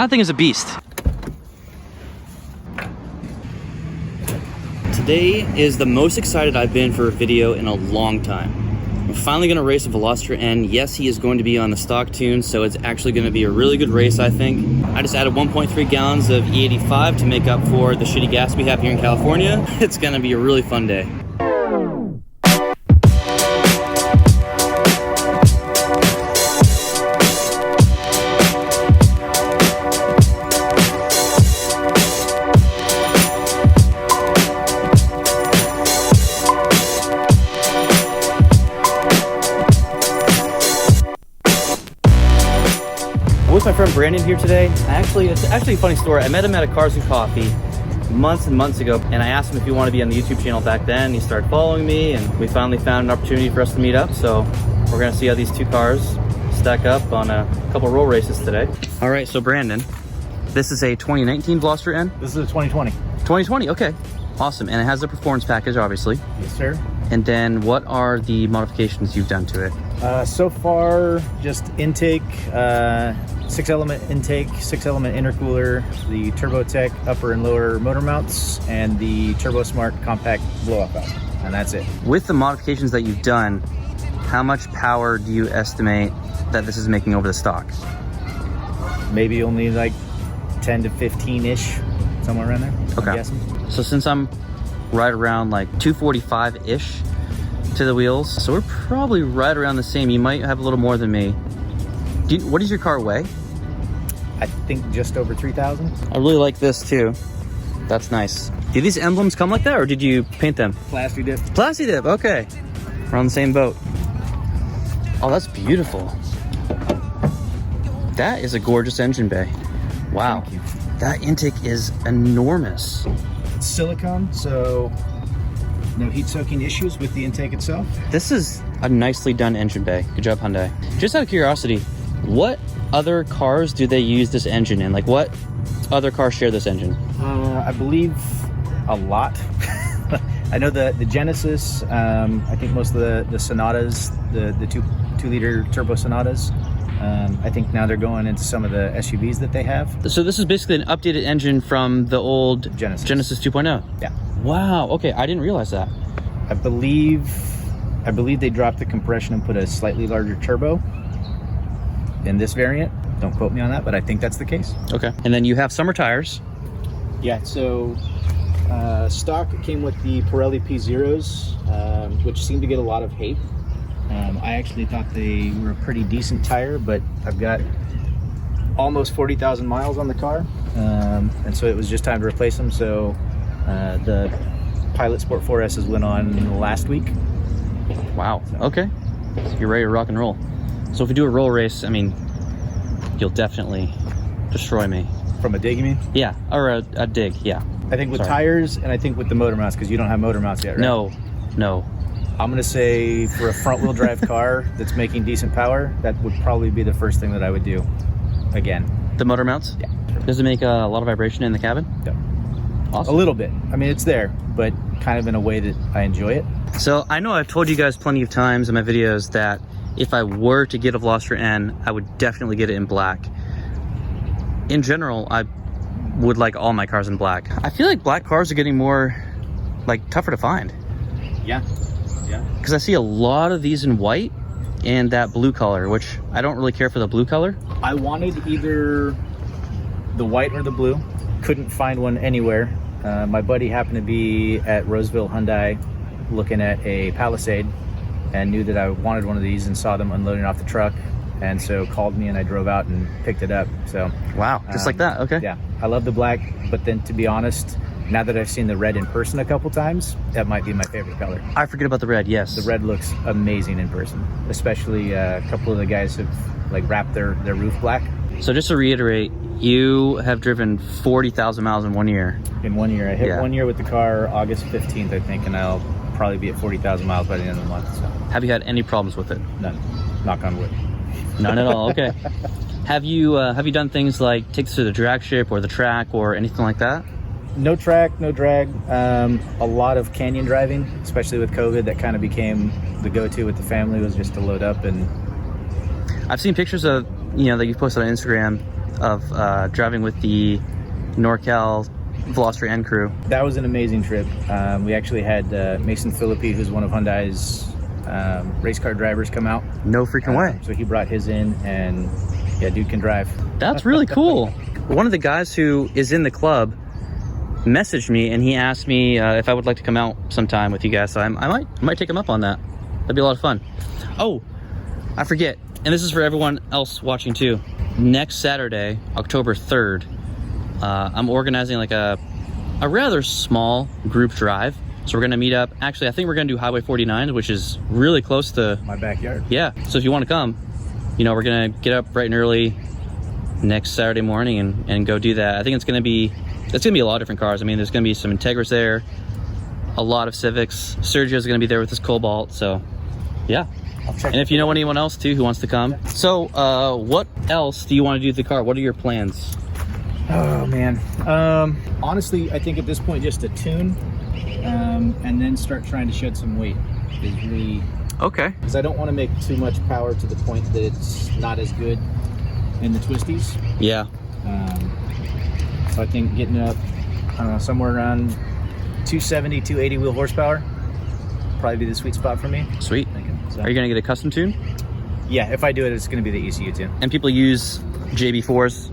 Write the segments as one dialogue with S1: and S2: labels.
S1: That thing is a beast. Today is the most excited I've been for a video in a long time. I'm finally gonna race a Veloster N. Yes, he is going to be on the stock tune, so it's actually gonna be a really good race, I think. I just added 1.3 gallons of E85 to make up for the shitty gas we have here in California. It's gonna be a really fun day. With my friend Brandon here today. It's actually a funny story. I met him at a Cars and Coffee months and months ago, and I asked him if he wanted to be on the YouTube channel back then. He started following me, and we finally found an opportunity for us to meet up. So we're gonna see how these two cars stack up on a couple roll races today. All right, so Brandon, this is a 2019 Veloster N?
S2: This is a 2020.
S1: 2020, okay. Awesome, and it has the performance package, obviously.
S2: Yes, sir.
S1: And then what are the modifications you've done to it?
S2: So far, just intake, 6-element intake, 6-element intercooler, the TurboTech upper and lower motor mounts, and the TurboSmart compact blow-off valve, and that's it.
S1: With the modifications that you've done, how much power do you estimate that this is making over the stock?
S2: Maybe only like 10 to 15-ish, somewhere around there,
S1: okay.
S2: I'm guessing.
S1: So since I'm right around like 245-ish to the wheels, so we're probably right around the same. You might have a little more than me. What does your car weigh?
S2: I think just over 3,000.
S1: I really like this too. That's nice. Do these emblems come like that, or did you paint them?
S2: Plasti dip.
S1: Plasti dip, okay. We're on the same boat. Oh, that's beautiful. That is a gorgeous engine bay. Wow.
S2: Thank you.
S1: That intake is enormous.
S2: It's silicone, so no heat soaking issues with the intake itself.
S1: This is a nicely done engine bay. Good job, Hyundai. Just out of curiosity, what other cars do they use this engine in? Like, what other cars share this engine?
S2: I believe a lot. I know the Genesis, I think most of the Sonatas, the 2-liter turbo Sonatas, I think now they're going into some of the SUVs that they have.
S1: So this is basically an updated engine from the old Genesis 2.0?
S2: Yeah.
S1: Wow, okay, I didn't realize that.
S2: I believe they dropped the compression and put a slightly larger turbo in this variant. Don't quote me on that, but I think that's the case.
S1: Okay, and then you have summer tires.
S2: Yeah, so stock came with the Pirelli P0s, which seem to get a lot of hate. I actually thought they were a pretty decent tire, but I've got almost 40,000 miles on the car, and so it was just time to replace them. So the Pilot Sport 4S's went on last week.
S1: Wow, okay. So you're ready to rock and roll. So if we do a roll race, I mean, you'll definitely destroy me.
S2: From a dig, you mean?
S1: Yeah, or a dig, yeah.
S2: I think with tires, and I think with the motor mounts, because you don't have motor mounts yet, right?
S1: No.
S2: I'm gonna say for a front-wheel drive car that's making decent power, that would probably be the first thing that I would do again.
S1: The motor mounts?
S2: Yeah.
S1: Does it make a lot of vibration in the cabin?
S2: Yep.
S1: Awesome.
S2: A little bit. I mean, it's there, but kind of in a way that I enjoy it.
S1: So I know I've told you guys plenty of times in my videos that if I were to get a Veloster N, I would definitely get it in black. In general, I would like all my cars in black. I feel like black cars are getting more, like, tougher to find.
S2: Yeah.
S1: Because I see a lot of these in white and that blue color, which I don't really care for the blue color.
S2: I wanted either the white or the blue. Couldn't find one anywhere. My buddy happened to be at Roseville Hyundai looking at a Palisade and knew that I wanted one of these and saw them unloading off the truck, and so called me and I drove out and picked it up. So
S1: wow, just like that. Okay.
S2: Yeah, I love the black, but then to be honest, now that I've seen the red in person a couple times, that might be my favorite color.
S1: I forget about the red. Yes,
S2: the red looks amazing in person, especially a couple of the guys have like wrapped their roof black.
S1: So just to reiterate, you have driven 40,000 miles in 1 year.
S2: In 1 year. I hit 1 year with the car August 15th, I think, and I'll probably be at 40,000 miles by the end of the month. So.
S1: Have you had any problems with it?
S2: None. Knock on wood.
S1: None at all. Okay. Have you done things like take this to the drag strip or the track or anything like that?
S2: No track, no drag. A lot of canyon driving, especially with COVID. That kind of became the go-to with the family, was just to load up. And
S1: I've seen pictures of, you know, that you've posted on Instagram of driving with the NorCal Veloster N crew?
S2: That was an amazing trip. We actually had Mason Philippi, who's one of Hyundai's race car drivers, come out.
S1: No freaking way.
S2: So he brought his in, and yeah, dude can drive.
S1: That's really cool. One of the guys who is in the club messaged me and he asked me if I would like to come out sometime with you guys. So I might take him up on that. That'd be a lot of fun. Oh, I forget. And this is for everyone else watching too. Next Saturday, October 3rd, I'm organizing like a rather small group drive. So we're gonna meet up. Actually, I think we're gonna do Highway 49, which is really close to
S2: my backyard.
S1: Yeah. So if you want to come, you know, we're gonna get up bright and early next Saturday morning and go do that. I think it's gonna be a lot of different cars. I mean, there's gonna be some Integras there, a lot of Civics. Sergio's gonna be there with his Cobalt. So yeah. And if you know anyone else too who wants to come. So what else do you want to do with the car? What are your plans?
S2: Oh man. Honestly, I think at this point just a tune, and then start trying to shed some weight is really
S1: okay.
S2: Because I don't want to make too much power to the point that it's not as good in the twisties.
S1: Yeah.
S2: So I think getting up, I don't know, somewhere around 270, 280 wheel horsepower probably be the sweet spot for me.
S1: Sweet.
S2: So.
S1: Are you gonna get a custom tune?
S2: Yeah, if I do it, it's gonna be the ECU tune.
S1: And people use JB4s.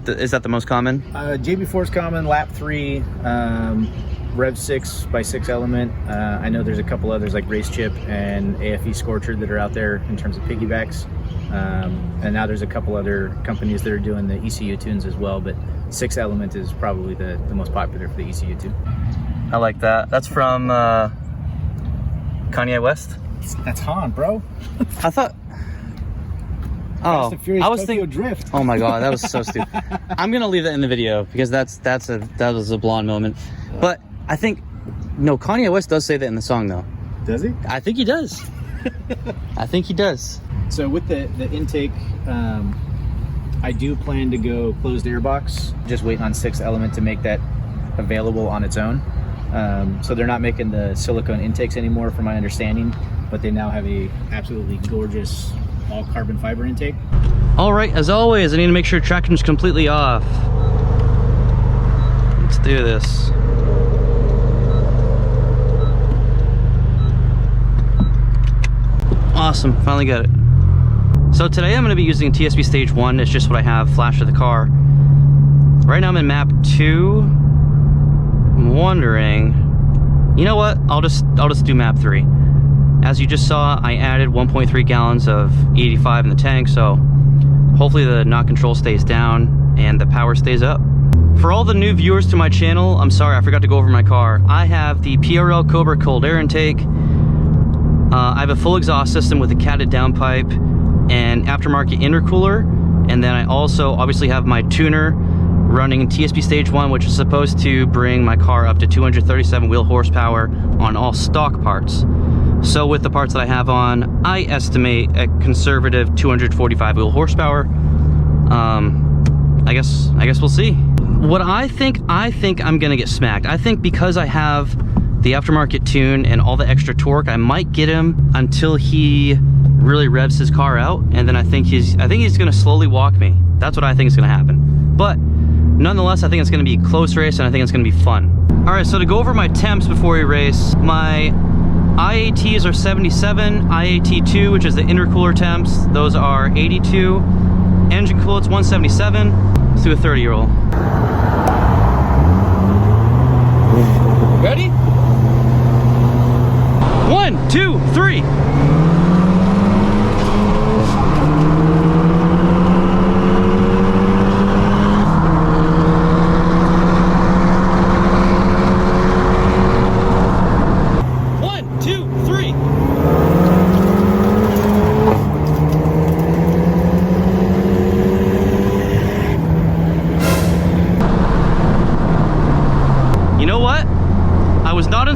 S1: Is that the most common?
S2: JB4 is common. Lap 3, Rev 6 by 6 Element. I know there's a couple others like Race Chip and AFE Scorcher that are out there in terms of piggybacks. And now there's a couple other companies that are doing the ECU tunes as well, but 6 Element is probably the most popular for the ECU tune.
S1: I like that. That's from Kanye West?
S2: That's Han, bro.
S1: I thought... Oh, I was thinking
S2: Drift.
S1: Oh my god, that was so stupid. I'm gonna leave that in the video because that was a blonde moment. But I think no, Kanye West does say that in the song though.
S2: Does he?
S1: I think he does. I think he does.
S2: So with the intake, I do plan to go closed airbox. Just waiting on 6 Element to make that available on its own. So they're not making the silicone intakes anymore, from my understanding, but they now have a absolutely gorgeous all carbon fiber intake.
S1: All right, as always, I need to make sure traction's completely off. Let's do this. Awesome, finally got it. So today I'm gonna be using TSP Stage 1. It's just what I have flashed to the car. Right now I'm in map 2. I'm wondering, you know what? I'll just do map 3. As you just saw, I added 1.3 gallons of E85 in the tank, so hopefully the knock control stays down and the power stays up. For all the new viewers to my channel, I'm sorry, I forgot to go over my car. I have the PRL Cobra cold air intake. I have a full exhaust system with a catted downpipe and aftermarket intercooler. And then I also obviously have my tuner running TSP Stage 1, which is supposed to bring my car up to 237 wheel horsepower on all stock parts. So with the parts that I have on, I estimate a conservative 245 wheel horsepower. I guess we'll see. What I think I'm gonna get smacked. I think because I have the aftermarket tune and all the extra torque, I might get him until he really revs his car out, and then I think he's gonna slowly walk me. That's what I think is gonna happen. But nonetheless, I think it's gonna be a close race, and I think it's gonna be fun. All right, so to go over my temps before we race, my IATs are 77, IAT2, which is the intercooler temps, those are 82. Engine coolant's 177. Let's do a 30 roll. Ready? 1, 2, 3.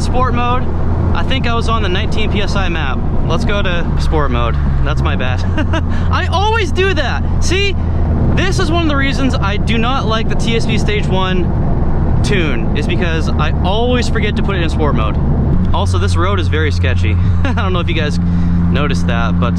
S1: Sport mode. I think I was on the 19 PSI map. Let's go to sport mode. That's my bad. I always do that. See, this is one of the reasons I do not like the TSP Stage 1 tune, is because I always forget to put it in sport mode. Also, this road is very sketchy. I don't know if you guys noticed that, but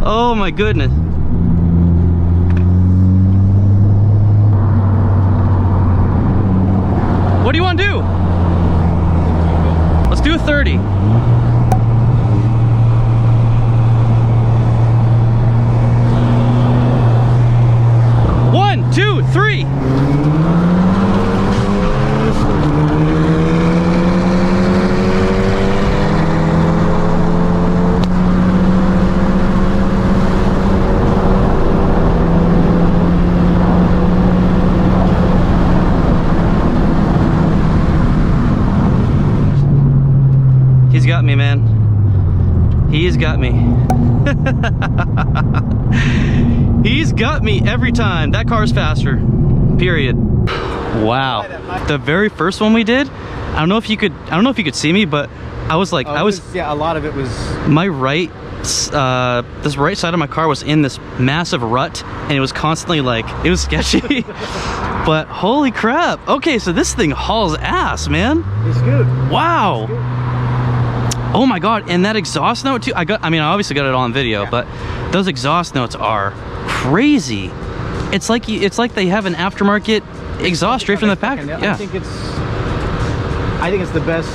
S1: Oh my goodness. What do you want to do? Let's do a 30. One, two, three. He's got me, man. He's got me. He's got me every time. That car's faster. Period. Wow. The very first one we did, I don't know if you could see me, but I was like,
S2: yeah, a lot of it was
S1: my right, this right side of my car was in this massive rut, and it was constantly like, it was sketchy. But holy crap. Okay, so this thing hauls ass, man.
S2: It's good.
S1: Wow. It's good. Oh my god, and that exhaust note too. I obviously got it on video, yeah. But those exhaust notes are crazy. It's like they have an aftermarket exhaust straight from the pack. Yeah.
S2: I think it's the best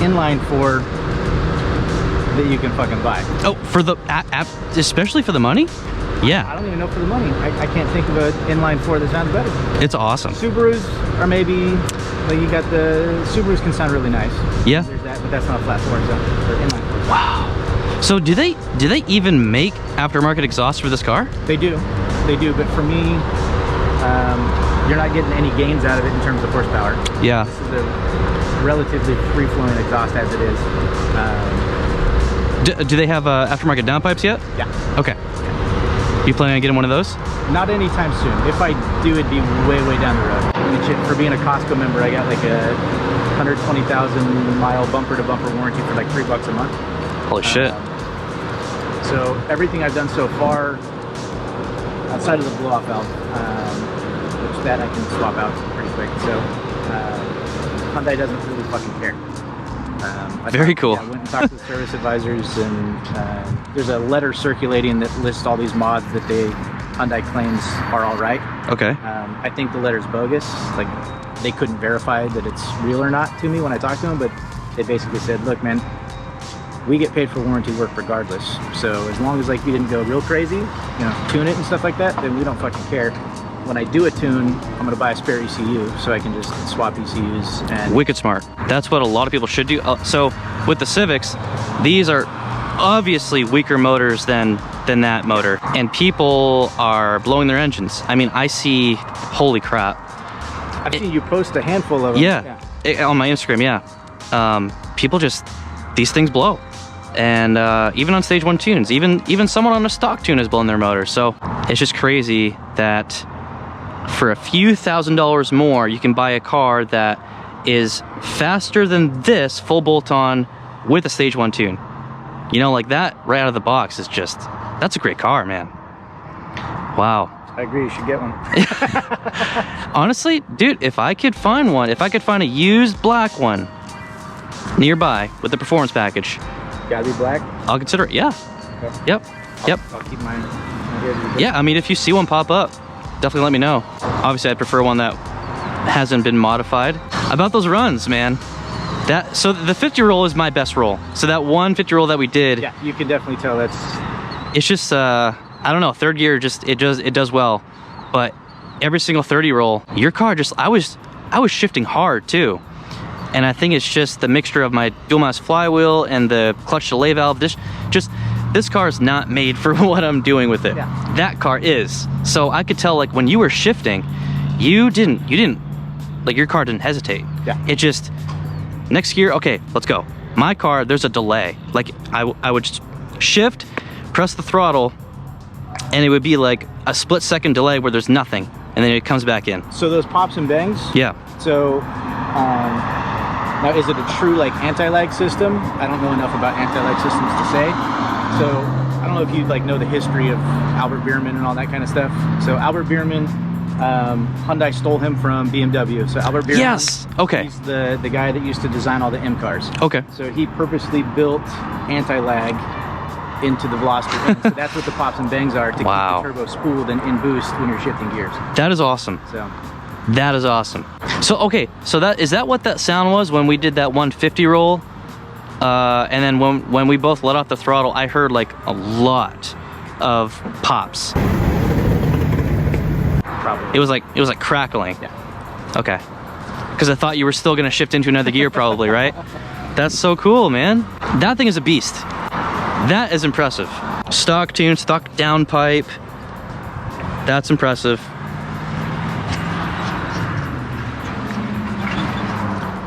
S2: inline four that you can fucking buy.
S1: Oh, for the especially for the money? Yeah.
S2: I don't even know for the money. I can't think of an inline four that sounds better.
S1: It's awesome.
S2: Subarus are maybe, like, you got the Subarus can sound really nice.
S1: Yeah.
S2: There's that, but that's not a flat four, so they're inline four.
S1: Wow. So do they even make aftermarket exhaust for this car?
S2: They do, but for me, you're not getting any gains out of it in terms of horsepower.
S1: Yeah.
S2: This is a relatively free-flowing exhaust as it is.
S1: Do they have aftermarket downpipes yet?
S2: Yeah.
S1: Okay. You planning on getting one of those?
S2: Not anytime soon. If I do, it'd be way, way down the road. For being a Costco member, I got like a 120,000 mile bumper-to-bumper warranty for like $3 a month.
S1: Holy shit.
S2: So everything I've done so far, outside of the blow-off valve, which that I can swap out pretty quick. So Hyundai doesn't really fucking care.
S1: Very cool.
S2: I went and talked to the service advisors, and there's a letter circulating that lists all these mods that Hyundai claims are all right.
S1: Okay.
S2: I think the letter's bogus. Like, they couldn't verify that it's real or not to me when I talked to them, but they basically said, look, man, we get paid for warranty work regardless. So as long as like you didn't go real crazy, you know, tune it and stuff like that, then we don't fucking care. When I do a tune, I'm gonna buy a spare ECU so I can just swap ECUs. And
S1: wicked smart. That's what a lot of people should do. So with the Civics, these are obviously weaker motors than that motor, and people are blowing their engines. I mean, I see, holy crap.
S2: I've seen you post a handful of them.
S1: Yeah. On my Instagram, yeah. People just, these things blow. And even on stage 1 tunes, even someone on a stock tune is blowing their motor. So it's just crazy that for a few $1,000s more, you can buy a car that is faster than this full bolt-on with a stage 1 tune. You know, like that right out of the box is just, that's a great car, man. Wow.
S2: I agree, you should get one.
S1: Honestly, dude, if I could find one, if I could find a used black one nearby with the performance package,
S2: gotta be black?
S1: I'll consider it, yeah. Okay. Yep.
S2: I'll keep mine here.
S1: Yeah, I mean, if you see one pop up, definitely let me know. Obviously, I'd prefer one that hasn't been modified. About those runs, man. So the 50 roll is my best roll. So that one 50 roll that we did.
S2: Yeah, you can definitely tell that's...
S1: It's just, I don't know, third gear just, it does well. But every single 30 roll, your car just, I was shifting hard too. And I think it's just the mixture of my dual mass flywheel and the clutch delay valve. This car is not made for what I'm doing with it. Yeah. That car is. So I could tell, like, when you were shifting, you didn't, like, your car didn't hesitate.
S2: Yeah.
S1: It just, next gear, okay, let's go. My car, there's a delay. Like, I would just shift, press the throttle, and it would be like a split-second delay where there's nothing, and then it comes back in.
S2: So those pops and bangs?
S1: Yeah.
S2: So, now, is it a true, like, anti-lag system? I don't know enough about anti-lag systems to say. So, I don't know if you, like, know the history of Albert Bierman and all that kind of stuff. So, Albert Bierman Hyundai stole him from BMW. So Albert Biermann,
S1: Yes. Okay.
S2: he's the guy that used to design all the M cars.
S1: Okay.
S2: So he purposely built anti-lag into the Veloster. So that's what the pops and bangs are, to
S1: Wow.
S2: keep the turbo spooled and in boost when you're shifting gears.
S1: That is awesome.
S2: So
S1: That is awesome. So okay, so that is that what that sound was when we did that 150 roll? And then when we both let off the throttle, I heard like a lot of pops.
S2: probably.
S1: It was like crackling.
S2: Yeah.
S1: Okay. Because I thought you were still gonna shift into another gear probably, right? That's so cool, man. That thing is a beast. That is impressive. Stock tune, stock downpipe. That's impressive.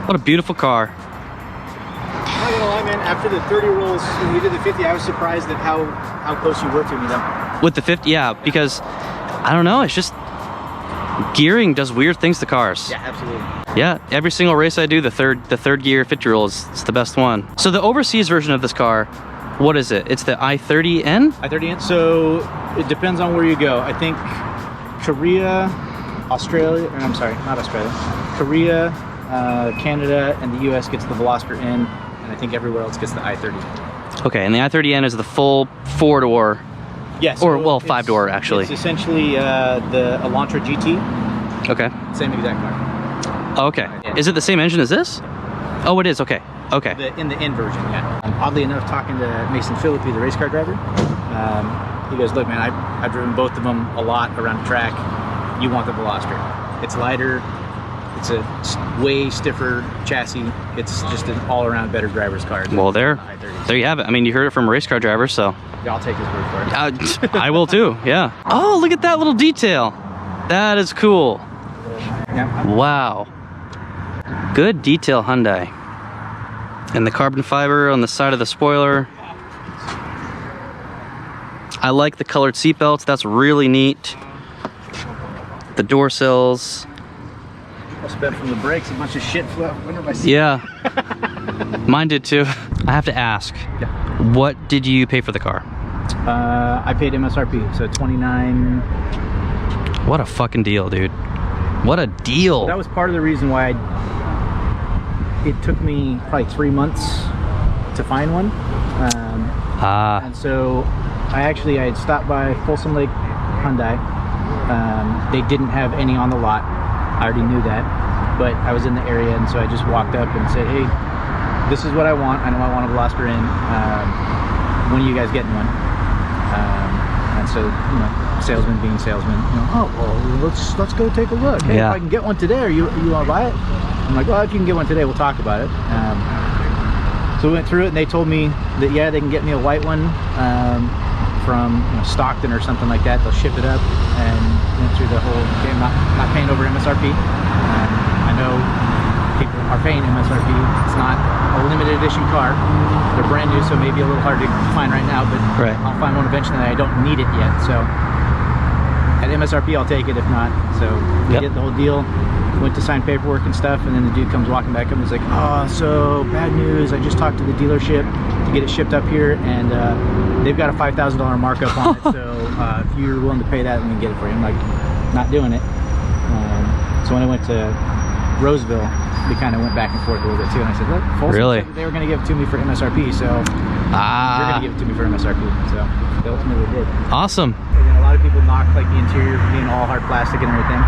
S1: What a beautiful car.
S2: I'm not gonna lie, man. After the 30 rolls, when we did the 50, I was surprised at how close you were to me, though.
S1: With the 50, yeah, because I don't know, it's just gearing does weird things to cars.
S2: Yeah, absolutely.
S1: Yeah, every single race I do, the third gear 50 roll is it's the best one. So the overseas version of this car, what is it? It's the i30N?
S2: i30N. So it depends on where you go. I think Korea, Australia, or I'm sorry, not Australia. Korea, Canada, and the US gets the Veloster N, and I think everywhere else gets the i30.
S1: Okay, and the i30N is the full 4-door,
S2: Yes.
S1: or well, 5-door actually.
S2: It's essentially the Elantra GT,
S1: Okay.
S2: same exact car.
S1: Okay. Is it the same engine as this? Oh, it is. Okay. Okay.
S2: In the N version, yeah. Oddly enough, talking to Mason Philippi, the race car driver, he goes, "Look, man, I've driven both of them a lot around the track. You want the Veloster? It's lighter. It's a way stiffer chassis. It's just an all-around better driver's car."
S1: Well, there
S2: i30.
S1: you have it. I mean, you heard it from a race car driver, so
S2: Yeah, I'll take his word for it.
S1: I will too. Yeah. Oh, look at that little detail. That is cool.
S2: Yeah.
S1: Wow. Good detail, Hyundai. And the carbon fiber on the side of the spoiler. I like the colored seat belts. That's really neat. The door sills.
S2: I spent from the brakes a bunch of shit flew out under my seat.
S1: Yeah. Mine did too. I have to ask.
S2: Yeah.
S1: What did you pay for the car?
S2: I paid MSRP, so 29.
S1: What a fucking deal, dude. What a deal.
S2: That was part of the reason why it took me probably 3 months to find one. And so I had stopped by Folsom Lake Hyundai. They didn't have any on the lot. I already knew that, but I was in the area, and so I just walked up and said, "Hey, this is what I want. I know I want a Veloster N. When are you guys getting one?" And so, you know, salesman being salesman, you know, "Oh, well, let's go take a look. Hey,
S1: Yeah.
S2: if I can get one today, or you want to buy it?" I'm like, "Well, if you can get one today, we'll talk about it." So we went through it, and they told me that, yeah, they can get me a white one from Stockton or something like that. They'll ship it up, and went through the whole game, not paying over MSRP. I know people are paying MSRP. It's not a limited edition car. They're brand new, so maybe a little hard to find right now, but
S1: Right.
S2: I'll find one eventually. I don't need it yet, so at MSRP I'll take it. If not, so we did the whole deal. Went to sign paperwork and stuff, and then the dude comes walking back up and he's like, "Oh, so bad news. I just talked to the dealership to get it shipped up here, and they've got a $5,000 markup on it. So if you're willing to pay that, we can get it for you." I'm like, not doing it. So when I went to Roseville, we kind of went back and forth a little bit too, and I said, "Look, Folsom
S1: Really?
S2: said that they were going to give it to me for MSRP, so you're going to give it to me for MSRP." So they ultimately did.
S1: Awesome.
S2: And then a lot of people knock like the interior for being all hard plastic and everything,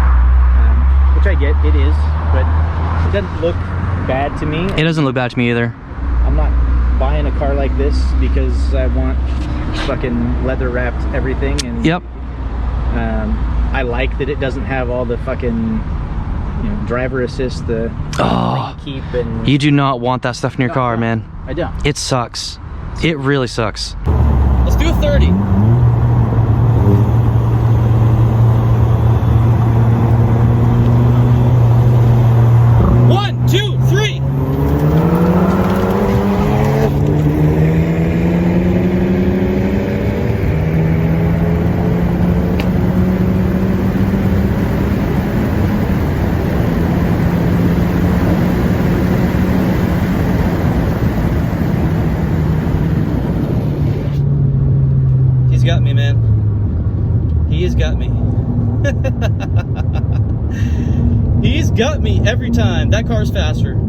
S2: which I get, it is, but it doesn't look bad to me.
S1: It doesn't look bad to me either.
S2: I'm not buying a car like this because I want fucking leather wrapped everything, and
S1: Yep.
S2: I like that it doesn't have all the fucking, you know, driver assist, the
S1: Oh,
S2: keep, and
S1: you do not want that stuff in your car, man.
S2: I don't.
S1: It sucks. It really sucks. Let's do a 30. One, two, three. He's got me, man. He has got me. He's got me every time. That car's faster.